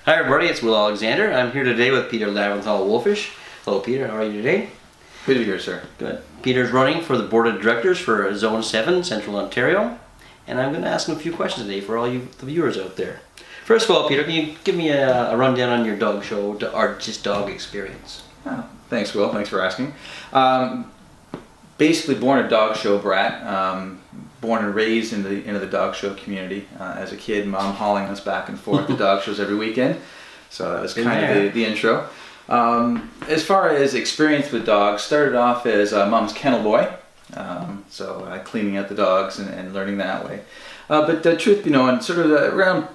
Hi everybody, it's Will Alexander. I'm here today with Peter Laventhall-Wolfish. Hello Peter, how are you today? Good to be here, sir. Good. Peter's running for the Board of Directors for Zone 7, Central Ontario. And I'm going to ask him a few questions today for all you the viewers out there. First of all, Peter, can you give me a rundown on your dog show, or just dog experience? Oh, thanks, Will. Thanks for asking. Basically born a dog show brat. Born and raised into the dog show community. As a kid, Mom hauling us back and forth to dog shows every weekend. So that was kind of the intro. As far as experience with dogs, started off as Mom's kennel boy. Cleaning out the dogs and learning that way. But the truth be known, sort of around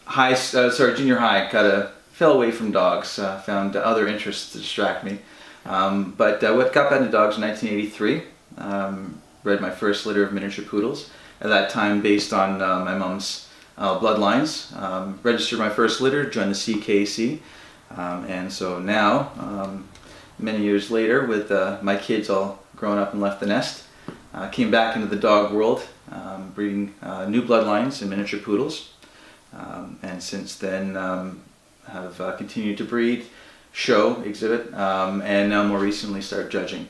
junior high, fell away from dogs. Found other interests to distract me. What got back into dogs in 1983. Bred my first litter of miniature poodles. At that time, based on my mom's bloodlines. Registered my first litter, joined the CKC. And so now, many years later, with my kids all grown up and left the nest, came back into the dog world, breeding new bloodlines and miniature poodles. And since then, have continued to breed, show, exhibit, and now more recently start judging.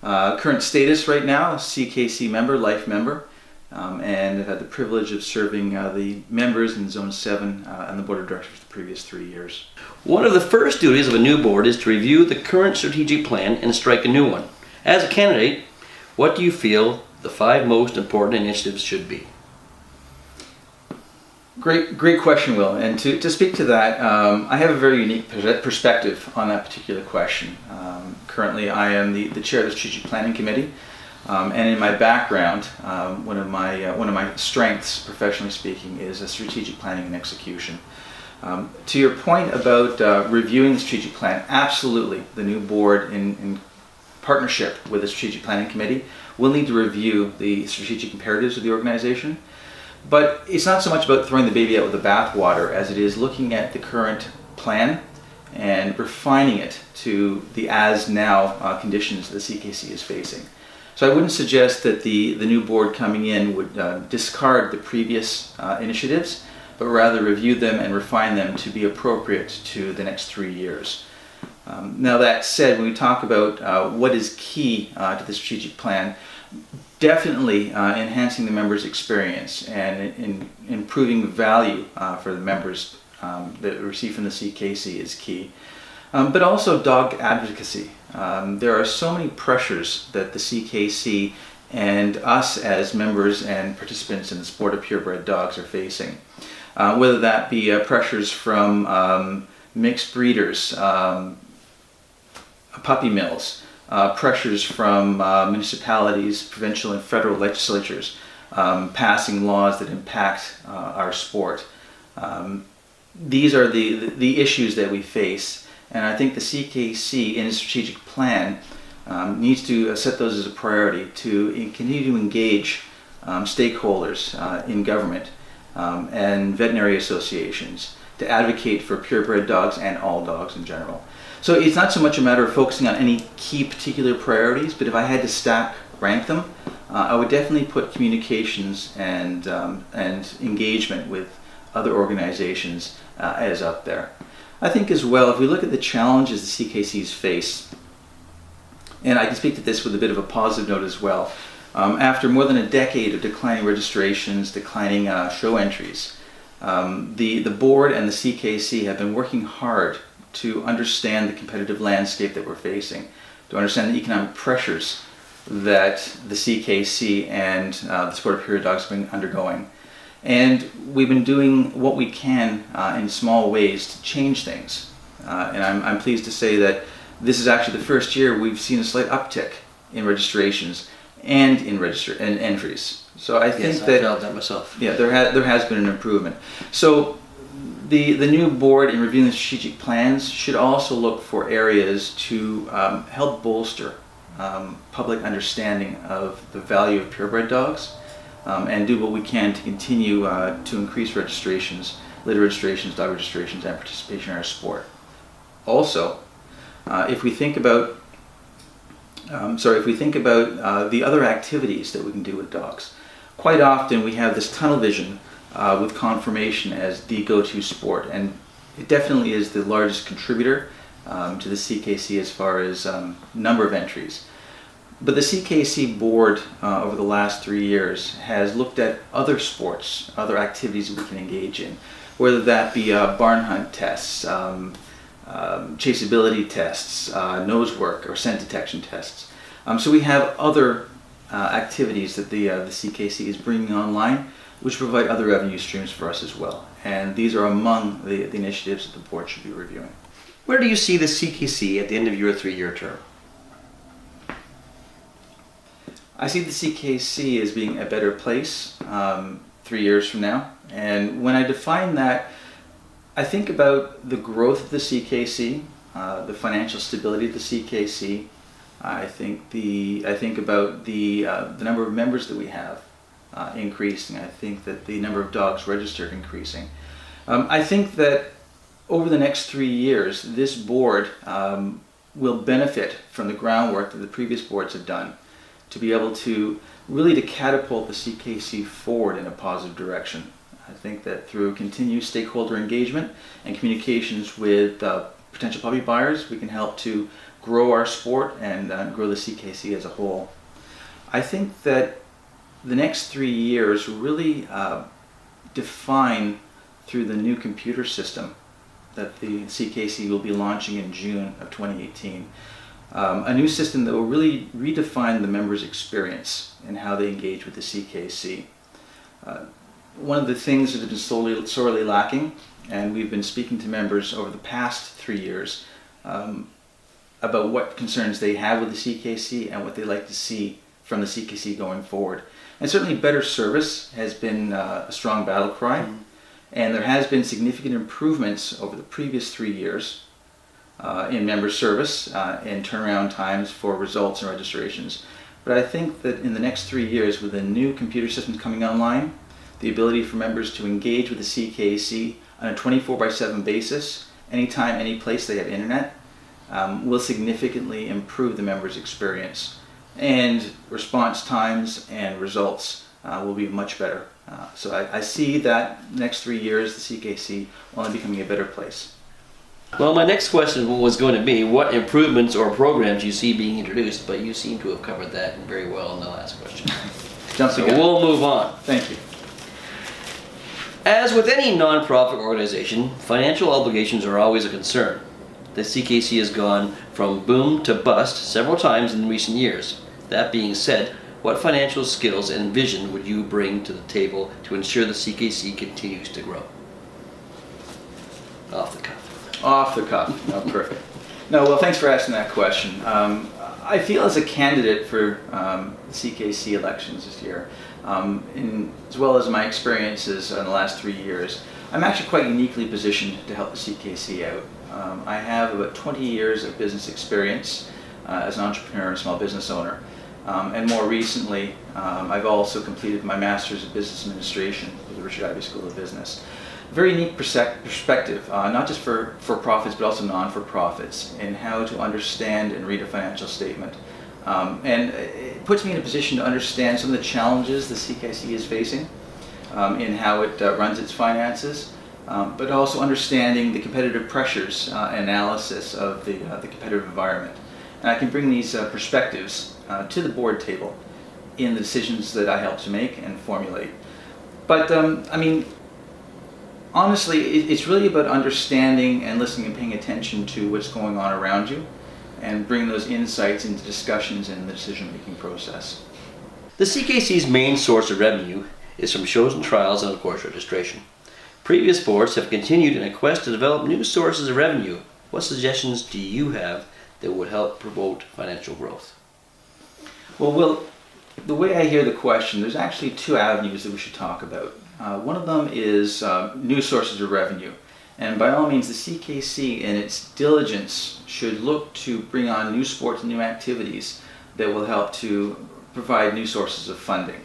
Current status right now, CKC member, life member, and I've had the privilege of serving the members in Zone 7 and the Board of Directors for the previous 3 years. One of the first duties of a new board is to review the current strategic plan and strike a new one. As a candidate, what do you feel the 5 most important initiatives should be? Great question, Will. And to speak to that, I have a very unique perspective on that particular question. Currently, I am the chair of the Strategic Planning Committee, and in my background, one of my strengths, professionally speaking, is strategic planning and execution. To your point about reviewing the strategic plan, absolutely, the new board in partnership with the Strategic Planning Committee will need to review the strategic imperatives of the organization. But it's not so much about throwing the baby out with the bathwater as it is looking at the current plan and refining it to the as-now conditions the CKC is facing. So I wouldn't suggest that the new board coming in would discard the previous initiatives, but rather review them and refine them to be appropriate to the next 3 years. Now that said, when we talk about what is key to the strategic plan, definitely enhancing the members' experience and improving value for the members that receive from the CKC is key. But also dog advocacy. There are so many pressures that the CKC and us as members and participants in the sport of purebred dogs are facing. Whether that be pressures from mixed breeders, puppy mills, pressures from municipalities, provincial and federal legislatures passing laws that impact our sport. These are the issues that we face, and I think the CKC in its strategic plan needs to set those as a priority to continue to engage stakeholders in government and veterinary associations to advocate for purebred dogs and all dogs in general. So it's not so much a matter of focusing on any key particular priorities, but if I had to rank them, I would definitely put communications and engagement with other organizations as up there. I think as well, if we look at the challenges the CKCs face, and I can speak to this with a bit of a positive note as well, after more than a decade of declining registrations, declining show entries, the board and the CKC have been working hard to understand the competitive landscape that we're facing, to understand the economic pressures that the CKC and the sport of purebred dogs have been undergoing. And we've been doing what we can in small ways to change things. And I'm pleased to say that this is actually the first year we've seen a slight uptick in registrations and in entries. So I think I felt that myself. Yeah, there has been an improvement. So the new board in reviewing the strategic plans should also look for areas to help bolster public understanding of the value of purebred dogs and do what we can to continue to increase registrations, litter registrations, dog registrations, and participation in our sport. Also, if we think about the other activities that we can do with dogs, quite often we have this tunnel vision with conformation as the go-to sport, and it definitely is the largest contributor to the CKC as far as number of entries. But the CKC board over the last 3 years has looked at other sports, other activities we can engage in, whether that be barn hunt tests, chaseability tests, nose work, or scent detection tests. So we have other activities that the CKC is bringing online, which provide other revenue streams for us as well. And these are among the initiatives that the board should be reviewing. Where do you see the CKC at the end of your 3-year term? I see the CKC as being a better place 3 years from now. And when I define that, I think about the growth of the CKC, the financial stability of the CKC. I think about the number of members that we have increasing. I think that the number of dogs registered increasing. I think that over the next 3 years, this board will benefit from the groundwork that the previous boards have done to be able to really to catapult the CKC forward in a positive direction. I think that through continued stakeholder engagement and communications with potential puppy buyers, we can help to grow our sport and grow the CKC as a whole. I think that the next 3 years really define through the new computer system that the CKC will be launching in June of 2018. A new system that will really redefine the members' experience and how they engage with the CKC. One of the things that has been sorely lacking, and we've been speaking to members over the past 3 years about what concerns they have with the CKC and what they like to see from the CKC going forward. And certainly better service has been a strong battle cry, and there has been significant improvements over the previous 3 years in member service and turnaround times for results and registrations. But I think that in the next 3 years, with the new computer systems coming online, the ability for members to engage with the CKC on a 24/7 basis, anytime, any place they have internet, will significantly improve the members' experience. And response times and results will be much better. So I see that next 3 years, the CKC will only becoming a better place. Well, my next question was going to be what improvements or programs you see being introduced, but you seem to have covered that very well in the last question. So we'll move on. Thank you. As with any nonprofit organization, financial obligations are always a concern. The CKC has gone from boom to bust several times in recent years. That being said, what financial skills and vision would you bring to the table to ensure the CKC continues to grow? Off the cuff. Off the cuff. No, perfect. No, well, thanks for asking that question. I feel as a candidate for the CKC elections this year, as well as my experiences in the last 3 years, I'm actually quite uniquely positioned to help the CKC out. I have about 20 years of business experience as an entrepreneur and small business owner. And more recently, I've also completed my Master's of Business Administration with the Richard Ivey School of Business. Very unique perspective, not just for profits, but also non-for-profits, in how to understand and read a financial statement. And it puts me in a position to understand some of the challenges the CKC is facing in how it runs its finances, but also understanding the competitive pressures analysis of the competitive environment. And I can bring these perspectives to the board table in the decisions that I help to make and formulate. But I mean, honestly, it's really about understanding and listening and paying attention to what's going on around you and bringing those insights into discussions in the decision-making process. The CKC's main source of revenue is from shows and trials and, of course, registration. Previous boards have continued in a quest to develop new sources of revenue. What suggestions do you have that would help promote financial growth? Well, the way I hear the question, there's actually 2 avenues that we should talk about. One of them is new sources of revenue. And by all means, the CKC in its diligence should look to bring on new sports and new activities that will help to provide new sources of funding.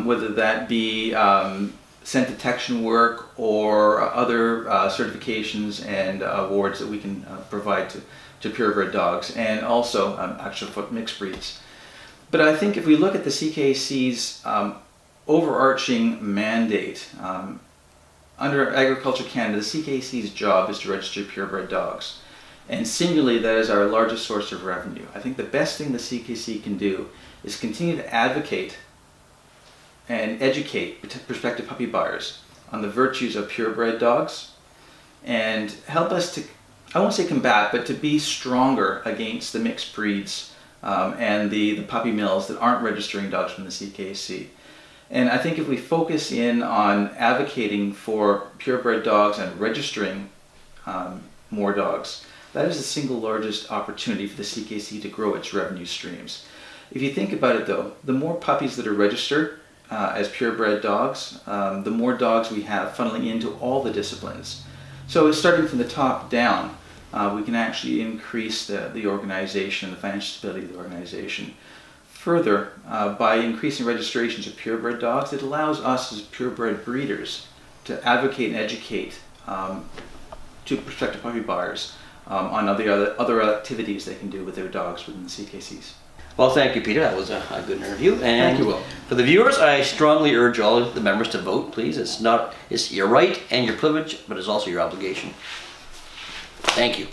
Whether that be scent detection work or other certifications and awards that we can provide to purebred dogs, and also actual foot mixed breeds. But I think if we look at the CKC's overarching mandate, under Agriculture Canada, the CKC's job is to register purebred dogs. And singularly, that is our largest source of revenue. I think the best thing the CKC can do is continue to advocate and educate prospective puppy buyers on the virtues of purebred dogs and help us to, I won't say combat, but to be stronger against the mixed breeds and the puppy mills that aren't registering dogs from the CKC. And I think if we focus in on advocating for purebred dogs and registering more dogs, that is the single largest opportunity for the CKC to grow its revenue streams. If you think about it though, the more puppies that are registered as purebred dogs, the more dogs we have funneling into all the disciplines. So starting from the top down, we can actually increase the organization, the financial stability of the organization. Further, by increasing registrations of purebred dogs, it allows us as purebred breeders to advocate and educate to prospective puppy buyers on other activities they can do with their dogs within the CKCs. Well, thank you, Peter. That was a good interview. And Thank you, Will. For the viewers, I strongly urge all of the members to vote, please. It's your right and your privilege, but it's also your obligation. Thank you.